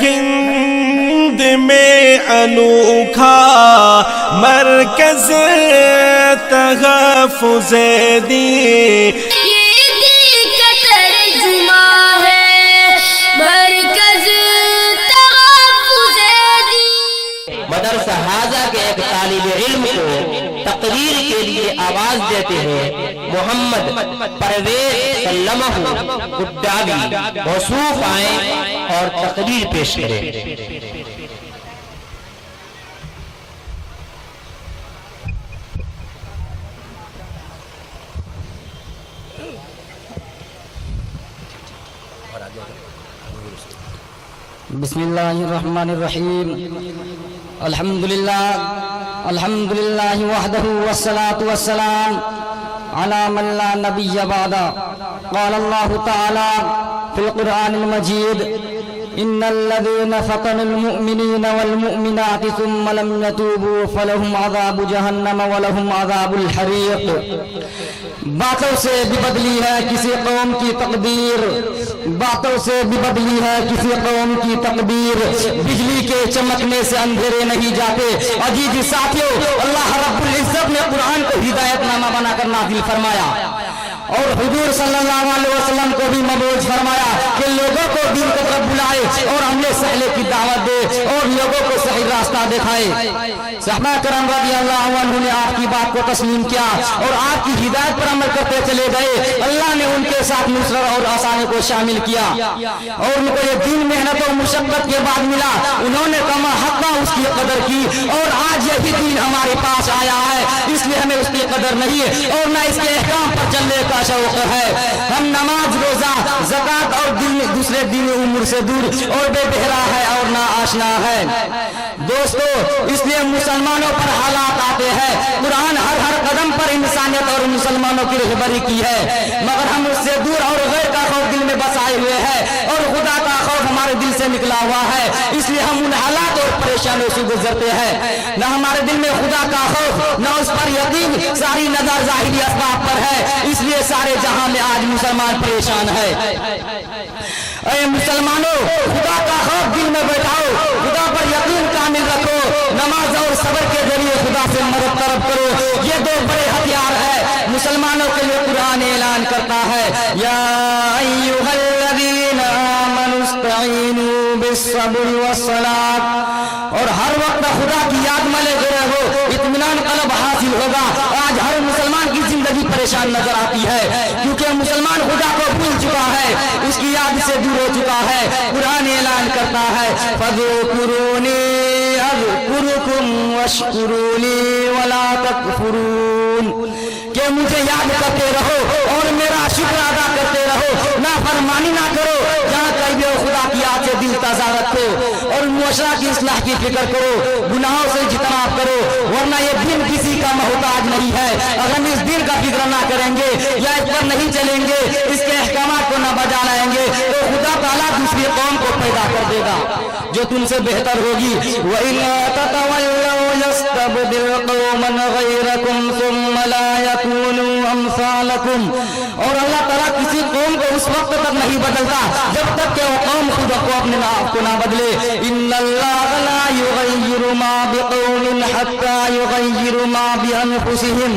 ہند میں انوکھا مرکز تحفظ دین، یہ دل کا ترجمہ ہے مرکز تحفظ دین۔ مدرسہ حاضہ کے ایک طالب علم کو تقریر کے لیے آواز دیتے ہیں محمد پرویز سلمہ گڈاوی موصوف آئیں اور تقریر پیش کریں۔ بسم اللہ الرحمن الرحیم، الحمدللہ وحدہ والصلاة والسلام علی من لا نبی بعدہ۔ قال اللہ تعالی فی القرآن المجید ان الذین فتنوا المؤمنین والمؤمنات ثم لم يتوبوا فلهم عذاب جہنم ولهم عذاب الحریق۔ باتوں سے بھی بدلی ہے کسی قوم کی تقدیر، باتوں سے بھی بدلی ہے کسی قوم کی تقدیر، بجلی کے چمکنے سے اندھیرے نہیں جاتے۔ عزیز ساتھیوں، اللہ رب العزت نے قرآن کو ہدایت نامہ بنا کر نازل فرمایا اور حضور صلی اللہ علیہ وسلم کو بھی مبعوث فرمایا کہ لوگوں کو دین کی طرف بلائے اور عمل صالح کی دعوت دے اور لوگوں کو صحیح راستہ دکھائے۔ صحابہ کرام رضی اللہ عنہ نے آپ کی بات کو تسلیم کیا اور آپ کی ہدایت پر عمل کرتے چلے گئے۔ اللہ نے ان کے ساتھ نصرت اور آسانی کو شامل کیا اور ان کو یہ دین محنت اور مشقت کے بعد ملا، انہوں نے کما حق اس کی قدر کی اور آج یہی دین ہمارے پاس آیا ہے، اس لیے ہمیں اس کی قدر نہیں ہے اور نہ اس کے احکام پر چلنے کا شوق ہے۔ ہم نماز، روزہ، زکوٰۃ اور دوسرے دینی امور سے دور اور بے بہرا ہے اور نا آشنا ہے۔ دوستو، اس لیے مسلمانوں پر حالات آتے ہیں۔ قرآن ہر قدم پر انسانیت اور مسلمانوں کی رہبری کی ہے، مگر ہم اس سے دور اور غیر کا خوف دل میں بسائے ہوئے ہیں اور خدا کا خوف ہمارے دل سے نکلا ہوا ہے، اس لیے ہم ان حالات اور پریشانیوں سے گزرتے ہیں۔ نہ ہمارے دل میں خدا کا خوف، نہ اس پر یقین، ساری نظر ظاہری اسباب پر ہے، اس لیے سارے جہاں میں آج مسلمان پریشان ہے۔ اے مسلمانوں، خدا کا خوف دل میں بیٹھاؤ، خدا پر یقین کامل رکھو، نماز اور صبر کے ذریعے خدا سے مدد طلب کرو، یہ دو بڑے ہتھیار ہیں مسلمانوں کے لیے۔ قرآن اعلان کرتا ہے یا ایھا الذین آمنوا استعینوا بالصبر والصلاۃ، اور ہر وقت خدا کی یاد میں لگے رہو، اطمینان قلب حاصل ہوگا۔ آج ہر مسلمان کی زندگی پریشان نظر آتی ہے کیونکہ مسلمان خدا کو بھول چکا ہے، اس کی یاد سے دور ہو چکا ہے۔ قرآن اعلان کرتا ہے فَاذْكُرُونِي أَذْكُرُكُمْ وَاشْكُرُوا لِي وَلَا تَكْفُرُونَ، کہ مجھے یاد کرتے رہو اور میرا شکر ادا کرتے رہو، نافرمانی نہ کرو، جہاں کہیں خدا کی یاد سے دل تازہ رکھو اور معاشرہ کی اصلاح کی فکر کرو، گناہوں سے اجتناب کرو، ورنہ یہ دین کسی کا محتاج نہیں ہے۔ اگر ہم اس دین کا فکر نہ کریں گے یا اس پر نہیں چلیں گے، اس کے احکامات کو نہ بجا لائیں گے، تو خدا تعالیٰ دوسری قوم کو پیدا کر دے گا جو تم سے بہتر ہوگی۔ وَإِن تَتَوَلَّوْا يَسْتَبْدِلْ قَوْمًا غَيْرَكُمْ ثُمَّ لَا يَكُونُوا أَمْثَالَكُمْ، اور اللہ تعالیٰ کسی قوم کو اس وقت تک نہیں بدلتا جب تک کہ وہ قوم خود کو اپنے آپ کو نہ بدلے۔ إِنَّ اللَّهَ لَا يُغَيِّرُ مَا بِقَوْمٍ حَتَّى يُغَيِّرُوا مَا بِأَنفُسِهِمْ،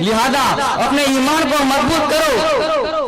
لہذا اپنے ایمان کو مضبوط کرو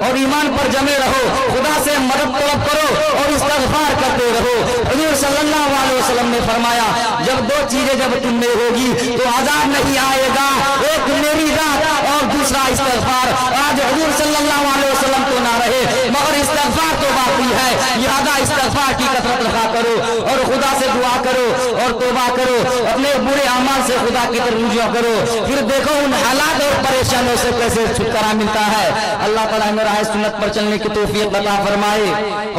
اور ایمان پر جمے رہو، خدا سے مدد طلب کرو اور استغفار کرتے رہو۔ حضور صلی اللہ علیہ وسلم نے فرمایا جب دو چیزیں جب تم میں ہوگی تو عذاب نہیں آئے گا، ایک میری ذات اور دوسرا استغفار۔ آج حضور صلی اللہ علیہ وسلم تو نہ رہے مگر استغفار تو باقی ہے، لہذا استغفار کی کثرت رکھا کرو اور خدا سے دعا کرو اور توبہ کرو، اپنے برے اعمال سے خدا کی طرف رجوع کرو، پھر دیکھو ان حالات اور پریشانیوں سے کیسے چھٹکارا ملتا ہے۔ اللہ تعالیٰ ہمیں راہ سنت پر چلنے کی توفیق عطا فرمائے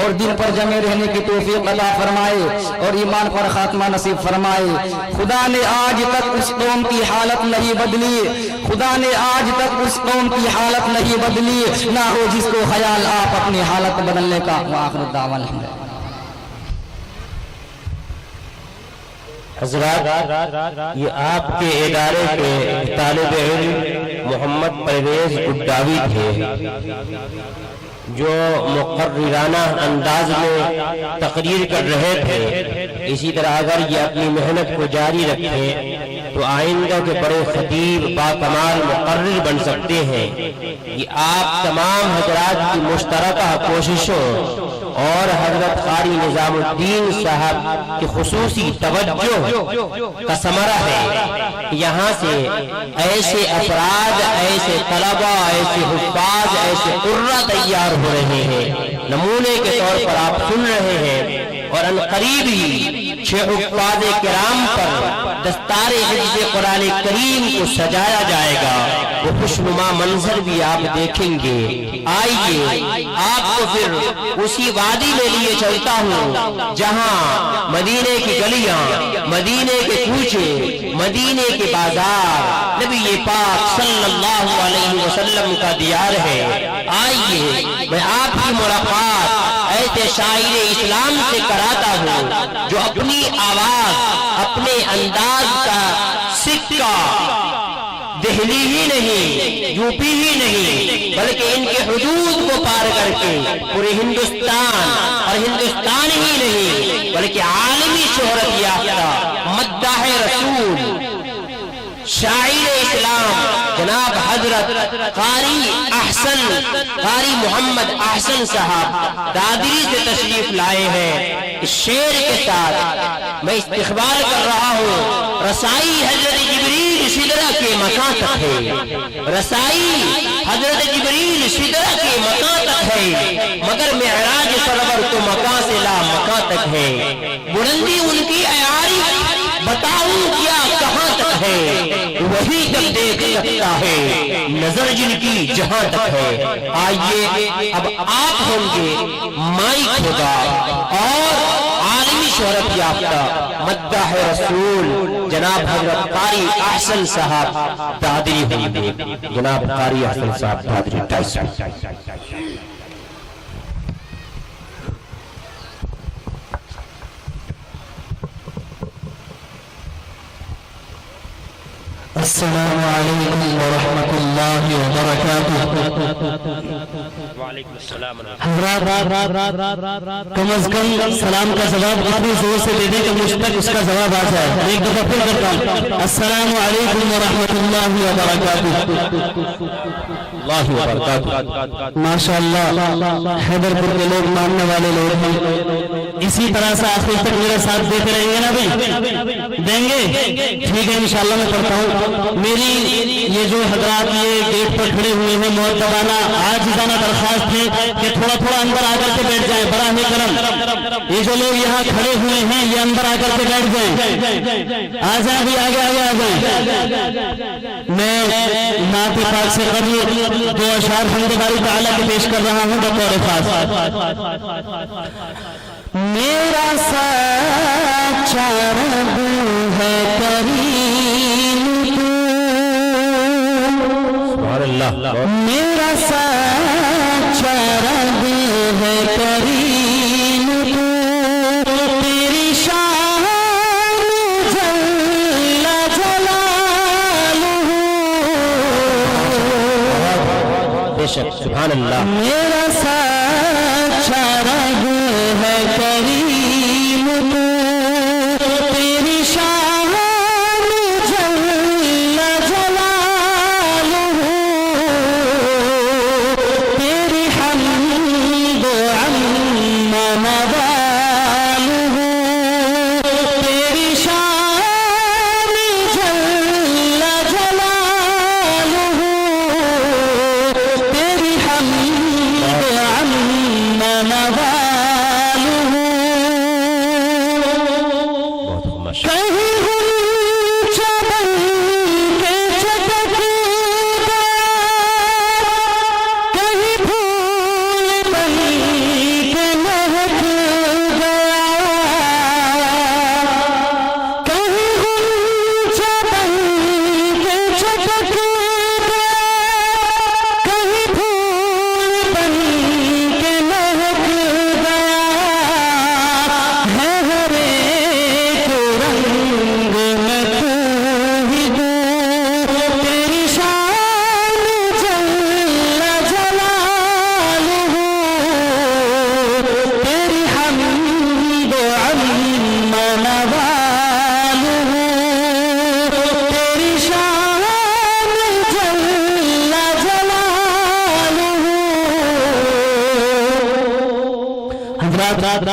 اور دین پر جمے رہنے کی توفیق عطا فرمائے اور ایمان پر خاتمہ نصیب فرمائے۔ خدا نے آج تک اس قوم کی حالت نہیں بدلی، خدا نے آج تک اس قوم کی حالت نہیں بدلی، نہ ہو جس کو خیال آپ اپنی حالت بدلنے کا۔ وآخر دعوانا الحمدللہ۔ حضرات، یہ آپ کے ادارے کے طالب علم محمد پرویز گڈاوی تھے۔ جو مقررانہ انداز میں تقریر کر رہے تھے، اسی طرح اگر یہ اپنی محنت کو جاری رکھیں تو آئندہ کے بڑے خطیب باکمال مقرر بن سکتے ہیں۔ یہ آپ تمام حضرات کی مشترکہ کوششوں اور حضرت قاری نظام الدین صاحب کی خصوصی توجہ کا ثمرہ ہے۔ یہاں سے ایسے افراد، ایسے طلبہ، ایسے حفاظ، ایسے قرہ تیار ہو رہے ہیں۔ نمونے کے طور پر آپ سن رہے ہیں، اور عنقریب ہی 6 حفاظ کرام پر دستار حفظ قرآن کریم کو سجایا جائے گا۔ وہ خوشنما منظر بھی آپ دیکھیں گے۔ آئیے آپ کو پھر اسی وادی میں لیے چلتا ہوں جہاں مدینے کی گلیاں، مدینے کے کوچے، مدینے کے بازار نبی پاک صلی اللہ علیہ وسلم کا دیار ہے۔ آئیے میں آپ کی ملاقات ایسے شاعر اسلام سے کراتا ہوں جو اپنی آواز، اپنے انداز کا سکہ دہلی ہی نہیں، یوپی ہی نہیں، بلکہ ان کے حدود کو پار کر کے پورے ہندوستان، اور ہندوستان ہی نہیں بلکہ عالمی شہرت یافتہ مداح رسول شاعر اسلام جناب حضرت قاری محمد احسن صاحب دادری سے تشریف لائے ہیں۔ اس شعر کے ساتھ میں استقبال کر رہا ہوں۔ رسائی حضرت جبریل سدرہ کے مکان تک ہے، رسائی حضرت جبریل سدرہ کے مکان تک ہے، مگر معراج سرور تو مکان سے لا مکان تک ہے۔ بلندی ان کی عیاری بتاؤں کیا کہاں تک ہے، وہی تک دیکھ سکتا ہے نظر جن کی جہاں تک ہے۔ آئیے اب آپ ہوں گے، مائک ہوگا اور عالمی شہرت یافتہ مداح رسول جناب حضرت قاری احسن صاحب دادری ہوں گے۔ جناب قاری احسن صاحب دادری السلام علیکم ورحمۃ اللہ وبرکاتہ۔ وعلیکم السلام حضرات کم از کم سلام کا جواب اتنی زور سے دے دیں کہ مجھ تک اس کا جواب آ جائے۔ ایک دفعہ پھر کرتا ہوں، السلام علیکم ورحمۃ اللہ وبرکاتہ۔ ماشاء اللہ حیدر پور کے لوگ ماننے والے لوگ ہیں، اسی طرح سے آخر تک میرا ساتھ دیتے رہیں گے نا بھائی؟ دیں گے؟ ٹھیک ہے انشاءاللہ میں پڑھتا ہوں۔ میری یہ جو حضرات یہ گیٹ پر کھڑے ہوئے ہیں مؤدبانہ عاجزانہ درخواست ہے کہ تھوڑا تھوڑا اندر آ کر کے بیٹھ جائیں، براہ کرم۔ یہ جو لوگ یہاں کھڑے ہوئے ہیں یہ اندر آ کر کے بیٹھ جائیں، آ جائیں بھی، آگے آگے آ جائیں۔ میں نعت پاک سے قبل 2 اشعار حمد باری تعالیٰ کے پیش کر رہا ہوں بطور خاص۔ میرا سچا رب ہے کریم میرا سچا رب ہے کریم تیری شان جل جلالہ، بے شک سبحان اللہ۔ میرا سچا رب ہے کریم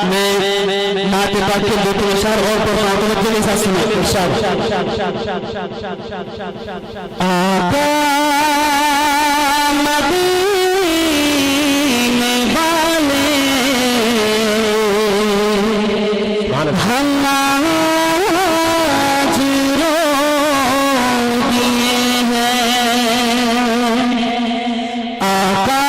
میں نعت پاک کے دو تین اشعار اور پڑھتا ہوں، توجہ کے ساتھ سنیں ارشاد آقا مدینے والے ہم آج رو دیے ہیں آقا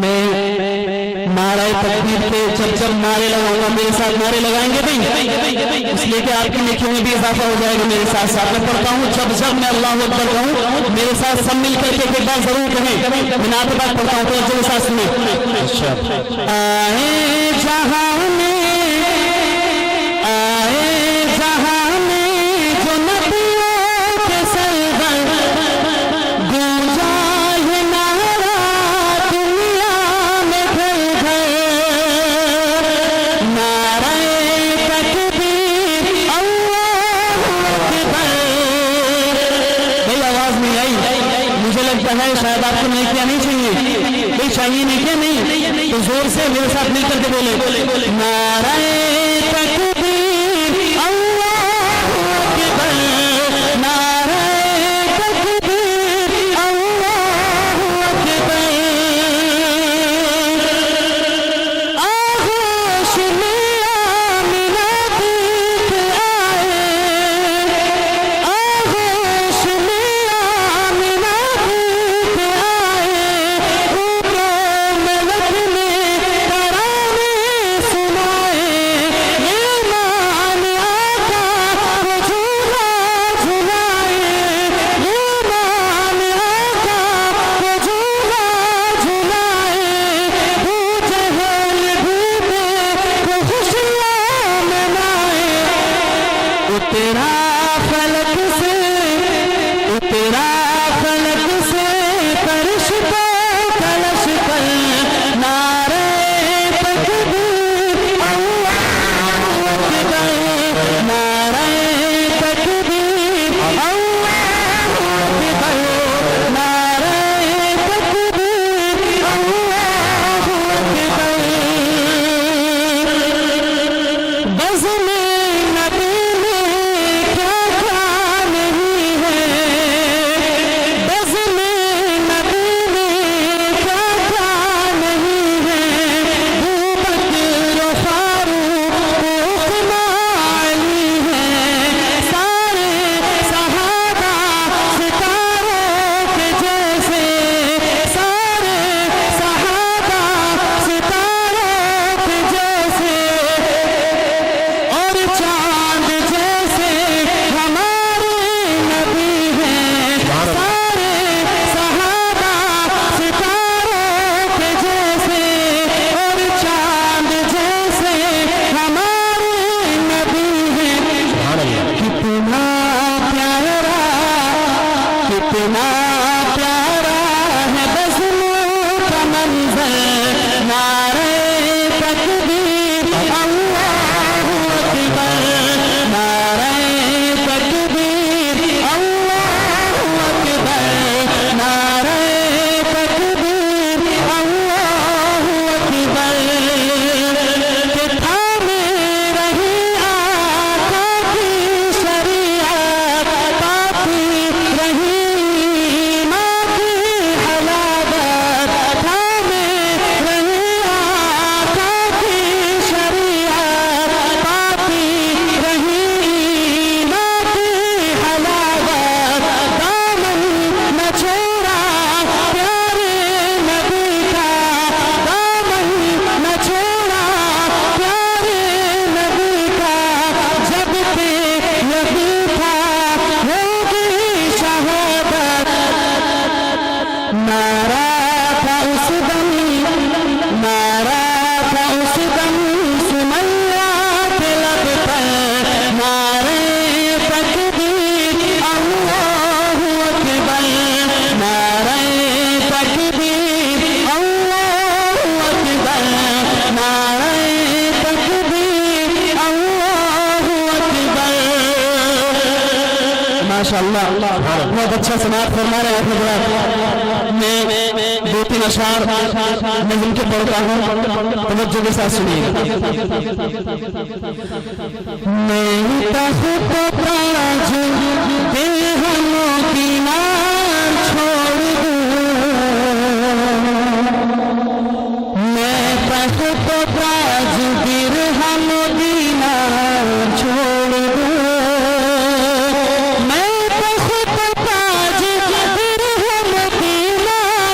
میں نعرہ تکبیر کے جب نعرے لگاؤں گا میرے ساتھ نعرے لگائیں گے بھائی، اس لیے کہ آپ کی نیکیوں میں بھی اضافہ ہو جائے گا۔ میرے ساتھ ساتھ میں پڑھتا ہوں، جب میں اللہ اکبر کہوں میرے ساتھ سب مل کر کے ایک بار ضرور کہیں۔ میں نعت بات پڑھتا ہوں تو جو ساتھ سنیں۔ آئے جہاں میں جو نبیوں کے سرور گونجا ہے نعرہ دنیا میں گھر گھر، نعرہ تکبیر اللہ اکبر۔ بھائی آواز نہیں آئی، مجھے لگتا ہے شاید آپ کو نیکیاں نہیں چاہیے، بھائی چاہیے نیکیاں نہیں تو زور سے میرے ساتھ مل کر کے بولے نعرہ تکبیر اللہ اکبر، نعرہ تکبیر اللہ اکبر۔ آغوش میں آمنہ دیکھ آئے، آغوش میں آمنہ دیکھ آئے، اوپر ملک نے ترانے سنائے، یہ مان آقا کو جھولا جھلائے، یہ مان آقا کو جھولا جھلائے، بو جہل بھی کو خوشیاں منائے۔ اترا فلک سے فرش پہ کلش پر، نعرہ تکبیر اللہ اکبر، نعرہ تکبیر اللہ اکبر، نعرہ تکبیر اللہ اکبر۔ بزم نبی میں کیا کیا نہیں ہے، بزم نبی میں کیا کیا نہیں ہے، ابوبکر و فاروق عثمان علی ہیں، سارے صحابہ ستاروں کے جیسے، سارے صحابہ ستاروں کے جیسے، اور چاند جیسے ہمارے نبی ہیں، سارے صحابہ ستاروں کے جیسے، اور چاند جیسے ہمارے نبی ہیں۔ کتنا پیارا ہے بزم کا منظر، نعرہ تکبیر اللہ اکبر، نعرہ تکبیر اللہ اکبر، نعرہ تکبیر اللہ اکبر۔ کہ تھامے رہی آقا کی شریعت، پاتی رہی ماں کی حلاوت، تھامے رہی آقا کی شریعت، پاتی رہی ماں کی حلاوت، دامن نہ چھوڑا پیارے نبی کا، دامن نہ چھوڑا پیارے نبی کا، جب کہ یہی تھا ہوگی شہادت، نعرہ تھا اس دم، نعرہ تھا اس دم سمیہ کے لب پر، نعرہ تکبیر اللہ اکبر، نعرہ تکبیر اللہ اکبر، نعرہ تکبیر اللہ اکبر۔ ماشاءاللہ بہت اچھا سماعت فرما رہے ہیں حضرات۔ میں دو تین اشعار نظم کے پڑھتا ہوں، توجہ کے ساتھ سنیے۔ میں تخت تاج درہموں کی نام چھوڑ دوں، میں تخت تاج درہم دینار چھوڑ دوں، میں تخت تاج درہم دینار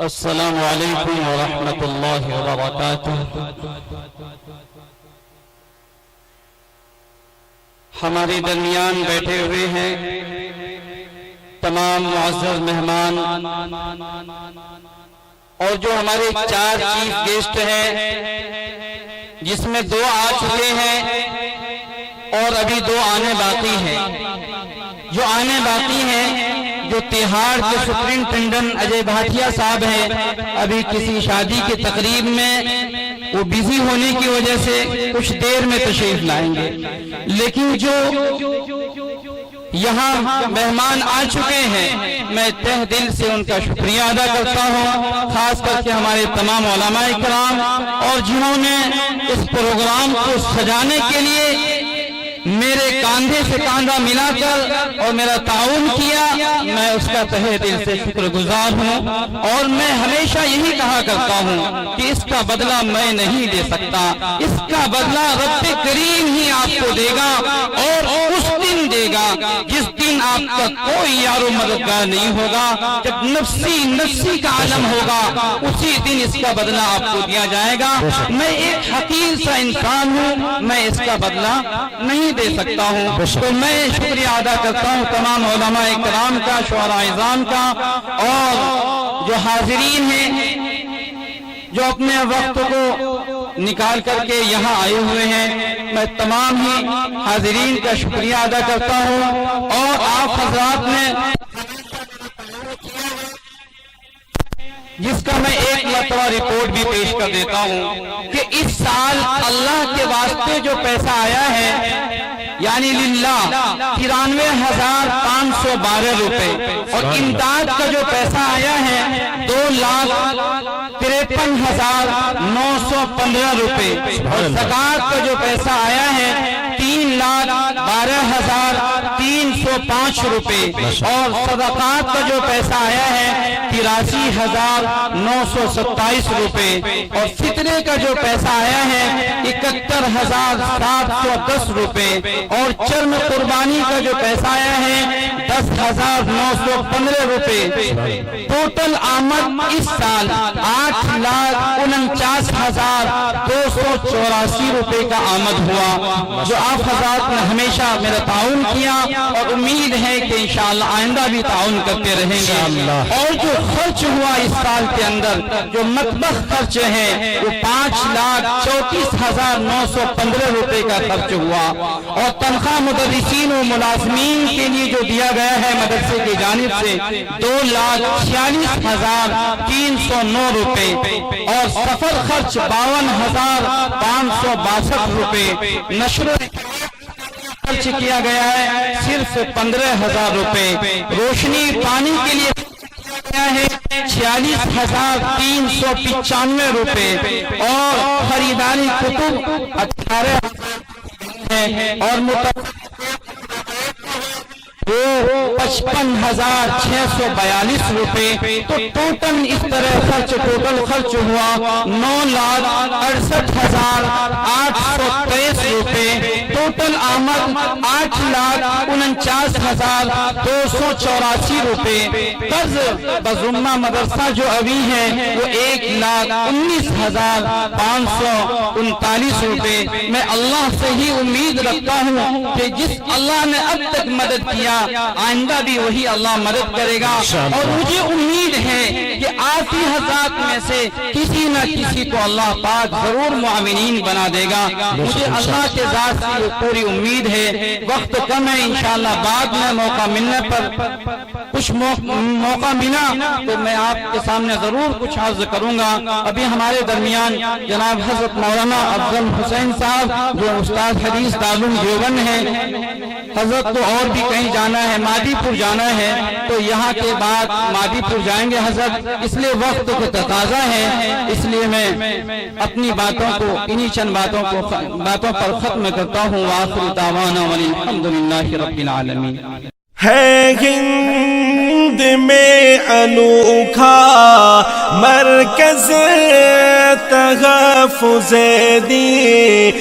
السلام علیکم ورحمۃ اللہ وبرکاتہ۔ ہمارے درمیان بیٹھے ہوئے ہیں تمام معزز مہمان اور جو ہمارے 4 چیف گیسٹ ہیں، جس میں 2 آ چکے ہیں اور ابھی 2 آنے باقی ہیں۔ جو آنے باقی ہیں، جو تہاڑ کے سپرنٹینڈنٹ اجے بھاٹیا صاحب ہیں، ابھی کسی شادی کی تقریب میں وہ بیزی ہونے کی وجہ سے کچھ دیر میں تشریف لائیں گے، لیکن جو یہاں مہمان آ چکے ہیں، میں تہ دل سے ان کا شکریہ ادا کرتا ہوں، خاص کر کے ہمارے تمام علماء کرام اور جنہوں نے اس پروگرام کو سجانے کے لیے میرے کاندھے سے کاندھا ملا کر اور میرا تعاون کیا، میں اس کا تہہ دل سے شکر گزار ہوں۔ اور میں ہمیشہ یہی کہا کرتا ہوں کہ اس کا بدلہ میں نہیں دے سکتا، اس کا بدلہ رب کریم ہی آپ کو دے گا، اور اس دن دے گا جس دن آپ کا کوئی یار و مددگار نہیں ہوگا، جب نفسی کا عالم ہوگا، اسی دن اس کا بدلہ آپ کو دیا جائے گا۔ میں ایک حقیر سا انسان ہوں، میں اس کا بدلہ نہیں دے سکتا ہوں، تو میں شکریہ ادا کرتا ہوں تمام علماء کرام کا، شعراء اعظام کا، اور جو حاضرین ہیں جو اپنے وقت کو نکال کر کے یہاں آئے ہوئے ہیں۔ میں تمام ہی حاضرین کا شکریہ ادا کرتا ہوں، اور آپ حضرات نے جس کا میں ایک مرتبہ رپورٹ بھی پیش کر دیتا ہوں کہ اس سال اللہ کے واسطے جو پیسہ آیا ہے، یعنی للہ 93,512 روپے، اور امداد کا جو پیسہ آیا ہے 2,53,915 روپے، اور زکوٰۃ کا جو پیسہ آیا ہے 3,12,305 روپے، اور صدقات کا جو پیسہ آیا ہے 83,927 روپے، اور فطرے کا جو پیسہ آیا ہے 71,710 روپے، اور چرم قربانی کا جو پیسہ آیا ہے 10,915 روپے۔ ٹوٹل آمد اس سال 8,49,284 روپے کا آمد ہوا، جو آپ حضرات نے ہمیشہ میرا تعاون کیا، اور امید ہے کہ انشاءاللہ آئندہ بھی تعاون کرتے رہیں گے۔ اور جو خرچ ہوا اس سال کے اندر، جو مطبخ خرچ ہے وہ 5,34,915 روپے کا خرچ ہوا، اور تنخواہ مدرسین و ملازمین کے لیے جو دیا گیا ہے مدرسے کی جانب سے 2,46,309 روپے، اور سفر خرچ 52,562 روپے، نشر و خرچ کیا گیا ہے صرف 15,000 روپے، روشنی پانی کے لیے ہے 46,395 روپے، اور خریداری کتب 18,000 ہے، اور 55,642 روپے۔ تو ٹوٹل اس طرح ٹوٹل خرچ ہوا 9,68,823 روپے۔ ٹوٹل آمد 8,49,284 روپے۔ قرض بذمہ مدرسہ جو ابھی ہے وہ 1,19,539 روپے۔ میں اللہ سے ہی امید رکھتا ہوں کہ جس اللہ نے اب تک مدد کیا، آئندہ بھی وہی اللہ مدد کرے گا، اور مجھے امید ہے کہ آپ ہی حضرات میں سے کسی نہ کسی کو اللہ پاک ضرور معاونین بنا دے گا۔ مجھے اللہ کے ذات سے پوری امید ہے۔ وقت کم ہے، انشاءاللہ بعد میں موقع ملنے پر کچھ موقع ملا تو میں آپ کے سامنے ضرور کچھ عرض کروں گا۔ ابھی ہمارے درمیان جناب حضرت مولانا افضل حسین صاحب جو استاد حدیث دارالعلوم دیوبند ہیں، حضرت تو اور بھی کہیں جانا ہے، مادی پور جانا ہے، تو یہاں کے بعد مادی پور جائیں گے حضرت، اس لیے وقت کو تقاضا ہے، اس لیے میں اپنی باتوں کو انہی چند باتوں پر ختم کرتا ہوں۔ وآخر دعوانا والحمدللہ رب العالمین۔ ہے ہند میں انوکھا مرکز تحفظ دین